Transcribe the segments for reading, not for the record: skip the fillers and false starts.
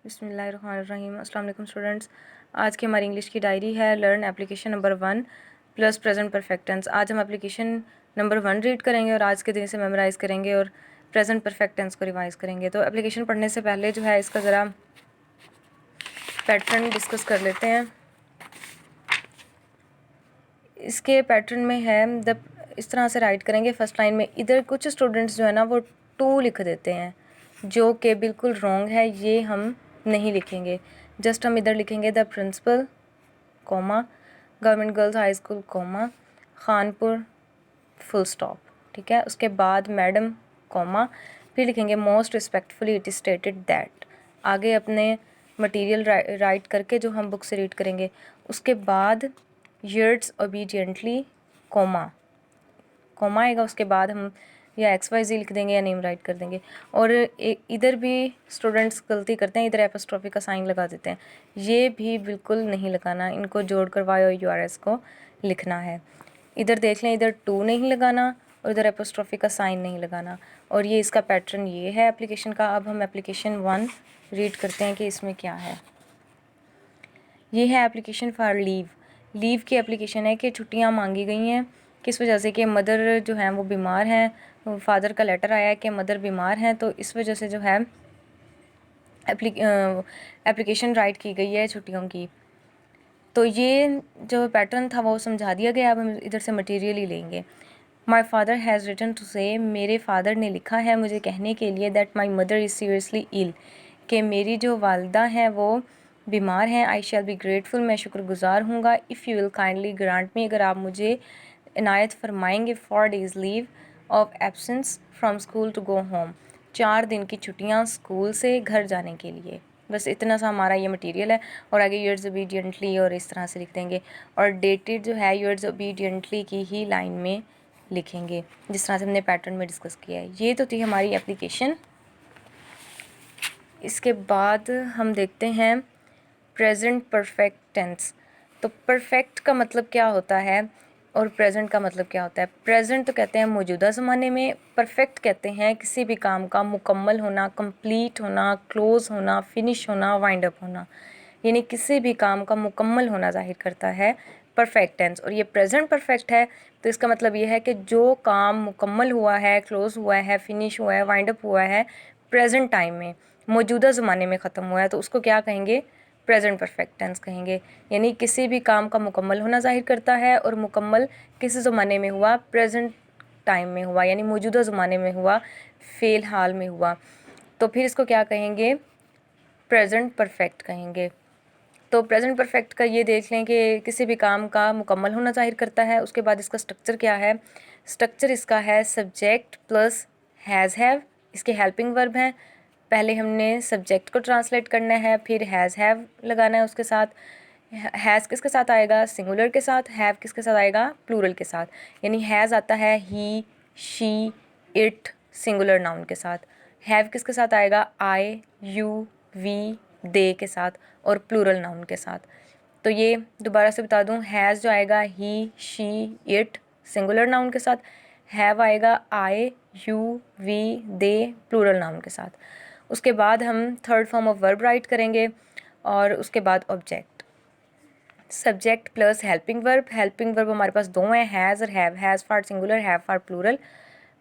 बिस्मिल्लाहिर्रहमानिर्रहीम। अस्सलाम वालेकुम स्टूडेंट्स। आज की हमारी इंग्लिश की डायरी है learn application number 1 plus present perfect tense. आज हम एप्लीकेशन नंबर 1 रीड करेंगे और आज के दिन से मेमोराइज़ करेंगे और प्रेजेंट परफेक्ट टेंस को रिवाइज़ करेंगे। तो एप्लीकेशन पढ़ने से पहले जो है इसका ज़रा पैटर्न डिस्कस कर लेते हैं। इसके पैटर्न में है इस तरह से राइट करेंगे। फर्स्ट लाइन में इधर कुछ स्टूडेंट्स जो है ना वो टू लिख देते हैं, जो कि बिल्कुल रॉन्ग है, ये हम नहीं लिखेंगे। जस्ट हम इधर लिखेंगे the principal comma government girls high school comma Khanpur full stop. ठीक है, उसके बाद मैडम कॉमा फिर लिखेंगे most respectfully it is stated that. आगे अपने मटेरियल राइट करके जो हम बुक से रीड करेंगे। उसके बाद यर्ड्स ओबीडियंटली कॉमा आएगा। उसके बाद हम या XYZ लिख देंगे या नेम राइट कर देंगे। और इधर भी स्टूडेंट्स गलती करते हैं, इधर एपोस्ट्रोफी का साइन लगा देते हैं, ये भी बिल्कुल नहीं लगाना। इनको जोड़ कर वाई और URS को लिखना है। इधर देख लें, इधर टू नहीं लगाना और इधर एपोस्ट्रोफी का साइन नहीं लगाना। और ये इसका पैटर्न ये है एप्लीकेशन का। अब हम एप्लीकेशन 1 रीड करते हैं कि इसमें क्या है। ये है एप्लीकेशन फॉर लीव। लीव की एप्लीकेशन है कि छुट्टियां मांगी गई हैं। किस वजह से कि मदर जो हैं वो बीमार हैं। फादर का लेटर आया है कि मदर बीमार हैं, तो इस वजह से जो है एप्लीकेशन राइट की गई है छुट्टियों की। तो ये जो पैटर्न था वो समझा दिया गया। अब हम इधर से मटेरियल ही लेंगे। My father has written to say, मेरे फादर ने लिखा है मुझे कहने के लिए, that my mother is seriously ill, कि मेरी जो वालदा हैं वो बीमार हैं। आई शैल बी ग्रेटफुल, मैं शुक्रगुजार हूँगा। If you will kindly grant me, अगर आप मुझे इनायत फरमाएंगे, 4 days leave of absence from school to go home, 4 दिन की छुट्टियाँ स्कूल से घर जाने के लिए। बस इतना सा हमारा ये मटेरियल है। और आगे योर्स ओबीडियंटली और इस तरह से लिख देंगे। और डेटेड जो है योर्स ओबीडियंटली की ही लाइन में लिखेंगे, जिस तरह से हमने पैटर्न में डिस्कस किया है। ये तो थी हमारी एप्लीकेशन। इसके बाद हम देखते हैं प्रेजेंट परफेक्ट टेंस। तो परफेक्ट का मतलब क्या होता है और प्रेजेंट का मतलब क्या होता है। प्रेजेंट तो कहते हैं मौजूदा ज़माने में, परफेक्ट कहते हैं किसी भी काम का मुकम्मल होना, कंप्लीट होना, क्लोज़ होना, फिनिश होना, वाइंड अप होना, यानी किसी भी काम का मुकम्मल होना जाहिर करता है परफेक्ट टेंस। और ये प्रेजेंट परफेक्ट है, तो इसका मतलब ये है कि जो काम मुकम्मल हुआ है, क्लोज़ हुआ है, फिनिश हुआ है, वाइंड अप हुआ है प्रेजेंट टाइम में, मौजूदा ज़माने में ख़त्म हुआ है, तो उसको क्या कहेंगे, प्रेजेंट परफेक्ट टेंस कहेंगे। यानी किसी भी काम का मुकम्मल होना जाहिर करता है और मुकम्मल किस ज़माने में हुआ, प्रेजेंट टाइम में हुआ, यानी मौजूदा ज़माने में हुआ, फ़ेल हाल में हुआ, तो फिर इसको क्या कहेंगे, प्रेजेंट परफेक्ट कहेंगे। तो प्रेजेंट परफेक्ट का ये देख लें कि किसी भी काम का मुकम्मल होना जाहिर करता है। उसके बाद इसका स्ट्रक्चर क्या है। स्ट्रक्चर इसका है सब्जेक्ट प्लस हैज़ हैव, इसके हेल्पिंग वर्ब हैं। पहले हमने सब्जेक्ट को ट्रांसलेट करना है, फिर हैज़ हैव लगाना है उसके साथ। हैज़ किसके साथ आएगा, सिंगुलर के साथ। हैव किसके साथ आएगा, प्लूरल के साथ। यानी हैज़ आता है ही, शी, इट, सिंगुलर नाउन के साथ। हैव किसके साथ आएगा, आई, यू, वी, दे के साथ और प्लूरल नाउन के साथ। तो ये दोबारा से बता दूं, हैज़ जो आएगा he, she, it, singular noun के साथ। हैव आएगा I, you, we, they, plural noun के साथ। उसके बाद हम third form of verb write करेंगे और उसके बाद object. Subject plus helping verb. Helping verb हमारे पास दो हैं, हैज़ और have. Has for singular, have for plural,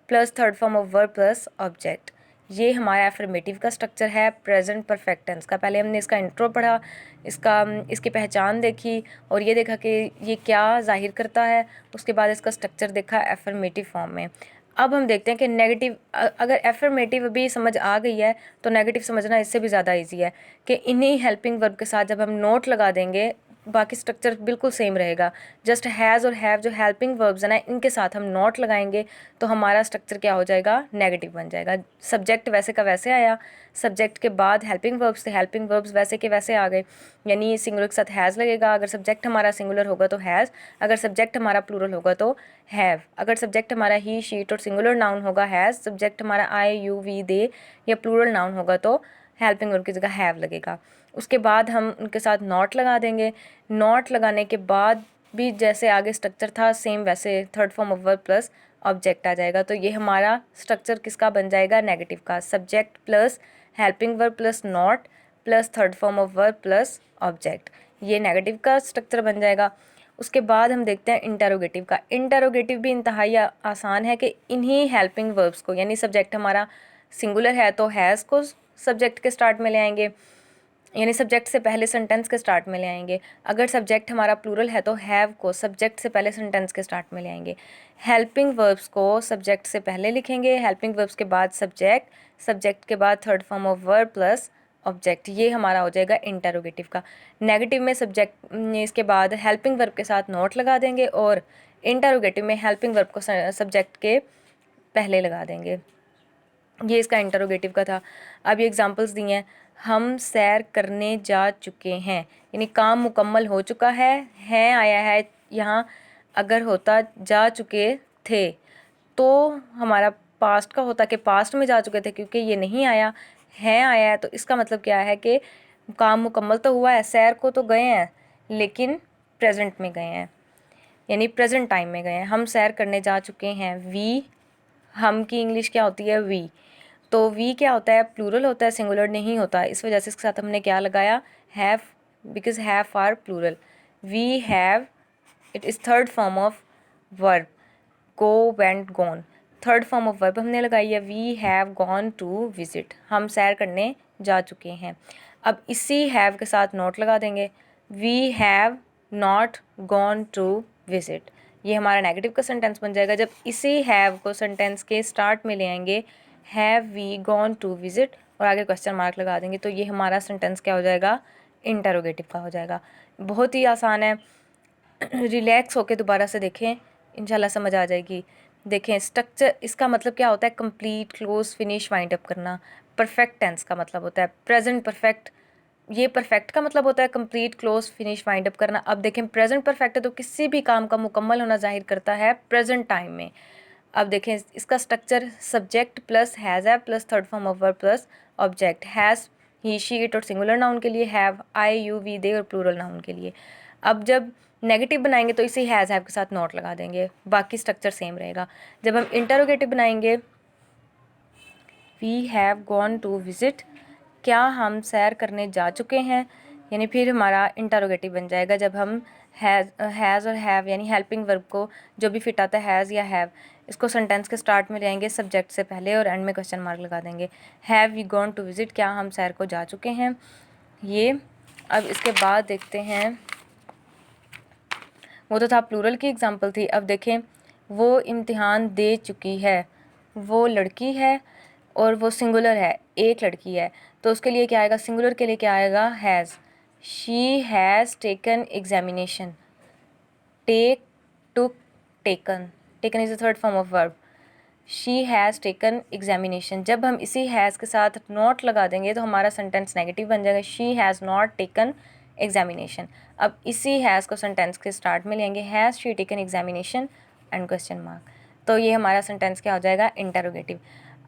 plus third form of verb plus object. ये हमारा एफर्मेटिव का स्ट्रक्चर है प्रेजेंट परफेक्ट टेंस का। पहले हमने इसका इंट्रो पढ़ा, इसकी पहचान देखी और ये देखा कि ये क्या जाहिर करता है। उसके बाद इसका स्ट्रक्चर देखा एफर्मेटिव फॉर्म में। अब हम देखते हैं कि नेगेटिव, अगर एफर्मेटिव भी समझ आ गई है तो नेगेटिव समझना इससे भी ज़्यादा ईजी है कि इन्हीं हेल्पिंग वर्ब के साथ जब हम नोट लगा देंगे बाकी स्ट्रक्चर बिल्कुल सेम रहेगा। जस्ट हैज़ और हैव जो हेल्पिंग वर्ब्स हैं ना, इनके साथ हम नॉट लगाएंगे तो हमारा स्ट्रक्चर क्या हो जाएगा, नेगेटिव बन जाएगा। सब्जेक्ट वैसे का वैसे आया, सब्जेक्ट के बाद हेल्पिंग वर्ब्स थे, हेल्पिंग वर्ब्स वैसे के वैसे आ गए, यानी सिंगुलर के साथ हैज़ लगेगा। अगर सब्जेक्ट हमारा सिंगुलर होगा तो हैज़, अगर सब्जेक्ट हमारा प्लूरल होगा तो हैव। अगर सब्जेक्ट हमारा ही, शीट और सिंगुलर नाउन होगा हैज़, सब्जेक्ट हमारा आई, यू, वी, दे या प्लूरल नाउन होगा तो हेल्पिंग वर्ब की जगह हैव लगेगा। उसके बाद हम उनके साथ नॉट लगा देंगे। नॉट लगाने के बाद भी जैसे आगे स्ट्रक्चर था सेम वैसे third form of verb plus object आ जाएगा। तो ये हमारा स्ट्रक्चर किसका बन जाएगा, नेगेटिव का। Subject plus helping verb plus not plus third form of verb plus object, ये नेगेटिव का स्ट्रक्चर बन जाएगा। उसके बाद हम देखते हैं इंटरोगेटिव का। इंटरोगेटिव भी इंतहाई आसान है कि इन्हीं हेल्पिंग वर्ब्स को, यानी सब्जेक्ट हमारा सिंगुलर है तो हैज़ को सब्जेक्ट के स्टार्ट में ले आएंगे, यानी सब्जेक्ट से पहले सेंटेंस के स्टार्ट में ले आएंगे। अगर सब्जेक्ट हमारा प्लूरल है तो हैव को सब्जेक्ट से पहले सेंटेंस के स्टार्ट में ले आएंगे। हेल्पिंग वर्ब्स को सब्जेक्ट से पहले लिखेंगे, हेल्पिंग वर्ब्स के बाद सब्जेक्ट, सब्जेक्ट के बाद third form of verb plus object, ये हमारा हो जाएगा इंटरोगेटिव का। नेगेटिव में सब्जेक्ट इसके बाद हेल्पिंग वर्ब के साथ नोट लगा देंगे और इंटरोगेटिव में हेल्पिंग वर्ब को सब्जेक्ट के पहले लगा देंगे। ये इसका इंटरोगेटिव का था। अब ये एग्जांपल्स दिए हैं। हम सैर करने जा चुके हैं, यानी काम मुकम्मल हो चुका है आया है यहाँ। अगर होता जा चुके थे तो हमारा पास्ट का होता कि पास्ट में जा चुके थे, क्योंकि ये नहीं आया है आया है, तो इसका मतलब क्या है कि काम मुकम्मल तो हुआ है, सैर को तो गए हैं लेकिन प्रेजेंट में गए हैं, यानी प्रेजेंट टाइम में गए हैं। हम सैर करने जा चुके हैं। वी, हम की इंग्लिश क्या होती है? वी। तो वी क्या होता है? प्लूरल होता है, सिंगुलर नहीं होता। इस वजह से इसके साथ हमने क्या लगाया? Have, because have are plural. We have, it is third form of verb. Go, went, gone, third form of verb हमने लगाई है। We have gone to visit, हम सैर करने जा चुके हैं। अब इसी हैव के साथ नोट लगा देंगे। We have not gone to visit, ये हमारा नेगेटिव का सेंटेंस बन जाएगा। जब इसी हैव को सेंटेंस के स्टार्ट में ले आएंगे, have we gone to visit, और आगे क्वेश्चन मार्क लगा देंगे, तो ये हमारा सेंटेंस क्या हो जाएगा? इंटरोगेटिव का हो जाएगा। बहुत ही आसान है, रिलैक्स होके दोबारा से देखें, इंशाल्लाह समझ आ जाएगी। देखें स्ट्रक्चर, इसका मतलब क्या होता है? Complete, close, finish, wind up करना। परफेक्ट टेंस का मतलब होता है प्रेजेंट परफेक्ट, ये परफेक्ट का मतलब होता है complete, close, finish, wind up करना। अब देखें प्रेजेंट परफेक्ट है तो किसी भी काम का मुकम्मल होना जाहिर करता है प्रेजेंट टाइम में। अब देखें इसका स्ट्रक्चर, सब्जेक्ट प्लस हैज़ है plus third form of verb plus object. Has he, she, it और सिंगुलर नाउन के लिए, हैव आई, यू, वी, दे और प्लूरल नाउन के लिए। अब जब नेगेटिव बनाएंगे तो इसी हैज़ हैव के साथ नोट लगा देंगे, बाकी स्ट्रक्चर सेम रहेगा। जब हम इंटरोगेटिव बनाएंगे, we have gone to visit, क्या हम सैर करने जा चुके हैं, यानी फिर हमारा इंटरोगेटिव बन जाएगा। जब हम हैज़ और हैव यानी हेल्पिंग वर्ब को जो भी फिट आता है हैज़ या हैव, इसको सेंटेंस के स्टार्ट में ले आएंगे सब्जेक्ट से पहले और एंड में क्वेश्चन मार्क लगा देंगे। Have we gone to visit, क्या हम सैर को जा चुके हैं, ये। अब इसके बाद देखते हैं, वो तो था प्लूरल की एग्जांपल थी। अब देखें, वो इम्तिहान दे चुकी है, वो लड़की है और वो सिंगुलर है, एक लड़की है, तो उसके लिए क्या आएगा? सिंगुलर के लिए क्या आएगा? Has. She has taken examination, take, took, taken, taken is the third form of verb. She has taken examination, जब हम इसी हैज़ के साथ नॉट लगा देंगे तो हमारा सेंटेंस नेगेटिव बन जाएगा। She has not taken examination. अब इसी हैज़ को सेंटेंस के स्टार्ट में लेंगे, has she taken examination and question mark, तो ये हमारा सेंटेंस क्या हो जाएगा? इंटरोगेटिव।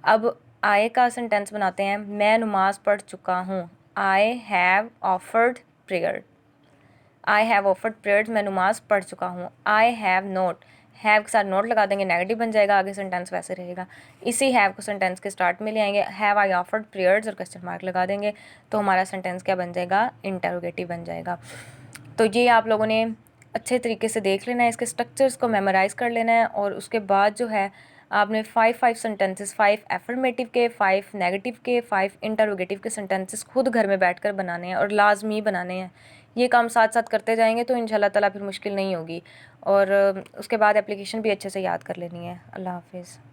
अब आए का सेंटेंस बनाते हैं। मैं नमाज़ पढ़ चुका हूँ, I have offered prayer, I have offered prayers, मैं नमाज़ पढ़ चुका हूँ। आई हैव नोट, हैव के साथ नोट लगा देंगे, नेगेटिव बन जाएगा, आगे सेंटेंस वैसे रहेगा। इसी हैव को सेंटेंस के स्टार्ट में ले आएंगे, हैव आई ऑफर्ड प्रेयर्स और क्वेश्चन मार्क लगा देंगे, तो हमारा सेंटेंस क्या बन जाएगा? इंटरोगेटिव बन जाएगा। तो ये आप लोगों ने अच्छे तरीके से देख लेना है, इसके स्ट्रक्चर्स को मेमोराइज़ कर लेना है, और उसके बाद जो है आपने 5 सेंटेंसेस, 5 एफर्मेटिव के, 5 नेगेटिव के, 5 इंटरोगेटिव के सेंटेंसेस खुद घर में बैठकर बनाने हैं और लाजमी बनाने हैं। ये काम साथ साथ करते जाएंगे तो इंशाल्लाह ताला फिर मुश्किल नहीं होगी, और उसके बाद एप्लीकेशन भी अच्छे से याद कर लेनी है। अल्लाह हाफिज़।